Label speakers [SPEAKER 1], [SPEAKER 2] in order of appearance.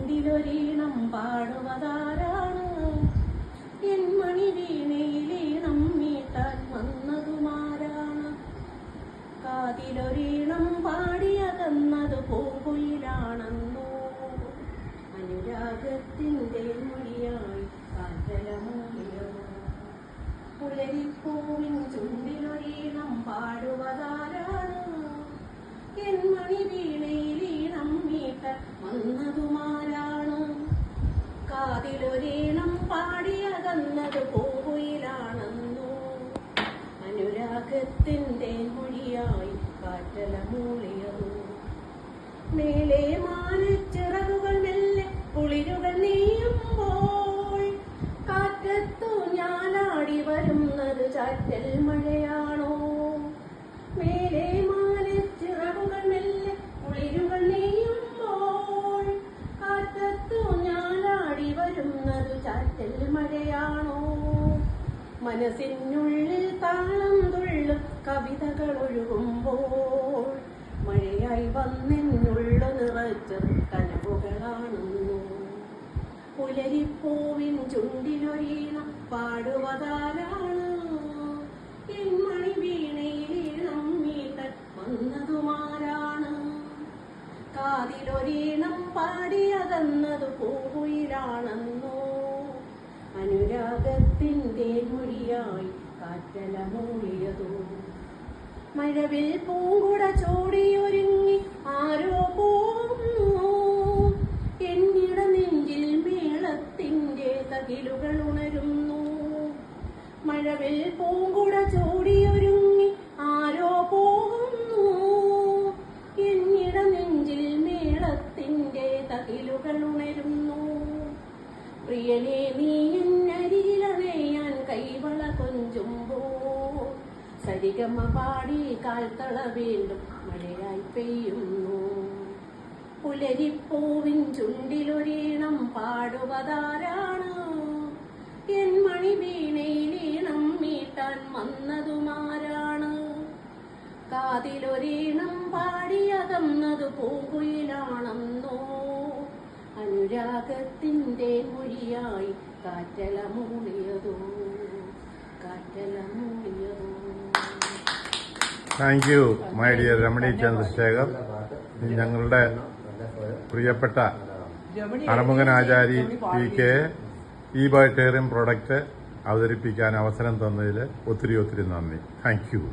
[SPEAKER 1] ചുണ്ടിലൊരീണം പാടുവതാരാണ്? എൻ മണിവീണയിലീണം മീട്ടാൻ വന്നതുമാരാണ്? കാതിലൊരീണം പാടിയകന്നത് പൂങ്കുയിലാണെന്നോ? അനുരാഗത്തിൻ്റെ മൊഴിയായി കാറ്റലമൂളിയോ? പുലരിപ്പൂവിൻ ചുണ്ടിലൊരീണം പാടുവതാരാണ്? എൻ മണിവീണയിലീണം മീട്ടാൻ വന്നതുമാരാണ്? കാതിലൊരീണം പാടിയകന്നത് പൂങ്കുയിലാണെന്നോ? അനുരാഗത്തിൻ്റെ മൊഴിയായി കാറ്റലമൂളിയതോ? മേലെ മാനച്ചിറകുകൾ മെല്ലെ കുളിരുകൾ നെയ്യുമ്പോൾ കാറ്റത്തു ഞാലാടി വരുന്നത് ചാറ്റൽ മഴയാണോ? മേലെ മാനച്ചിറകുകൾ മെല്ലെ കുളിരുകൾ നെയ്യുമ്പോൾ കാറ്റത്തു ഞാലാടി വരുന്നത് ചാറ്റൽ മഴയാണോ? മനസ്സിനുള്ളിൽ താളം തുള്ളും കവിതകൾ ഒഴുകുമ്പോൾ മഴയായി വന്നെന്നുള്ളു നിറച്ച് കനവുകളാണെന്നു. പുലരിപ്പൂവിൻ ചുണ്ടിലൊരീണം പാടുവതാരാണ്? എൻ മണിവീണയിലീണം മീട്ടാൻ വന്നതുമാരാണ്? കാതിലൊരീണം പാടിയകന്നത് പൂങ്കുയിലാണെന്നോ? അനുരാഗത്തിൻ്റെ മൊഴിയായി കാറ്റലമൂളിയതോ? മഴവിൽ പൂങ്കുട ചോടിയൊരുങ്ങി ആരോ പോകുന്നു. എന്നിട നെഞ്ചിൽ മേളത്തിൻ്റെ തകിലുകൾ ഉണരുന്നു. മഴവിൽ പൂങ്കുട ചോടിയൊരുങ്ങി ആരോ പോകുന്നു. എന്നിട നെഞ്ചിൽ മേളത്തിൻ്റെ തകിലുകൾ ഉണരുന്നു. പ്രിയനെ നീ എന്നരികിലണയാൻ കൈവള കൊഞ്ചുമ്പോൾ സരിഗമ പാടി കാൽത്തള വീണ്ടും മഴയായി പെയ്യുന്നു. പുലരിപ്പൂവിൻ ചുണ്ടിലൊരീണം പാടുവതാരാണ്? എൻ മണിവീണയിലീണം മീട്ടാൻ വന്നതുമാരാണ്? കാതിലൊരീണം പാടിയകന്നത് പൂങ്കുയിലാണെന്നോ? അനുരാഗത്തിൻ്റെ മൊഴിയായി കാറ്റലമൂളിയതോ? കാറ്റലമൂളിയതോ?
[SPEAKER 2] Thank you my dear Ramani Chandrasekhar. ഞങ്ങളുടെ പ്രിയപ്പെട്ട അറമുഖൻ ആചാരി PK ഈ ബയോടെറിയം പ്രൊഡക്റ്റ് അവതരിപ്പിക്കാൻ അവസരം തന്നതിൽ ഒത്തിരി നന്ദി. Thank you.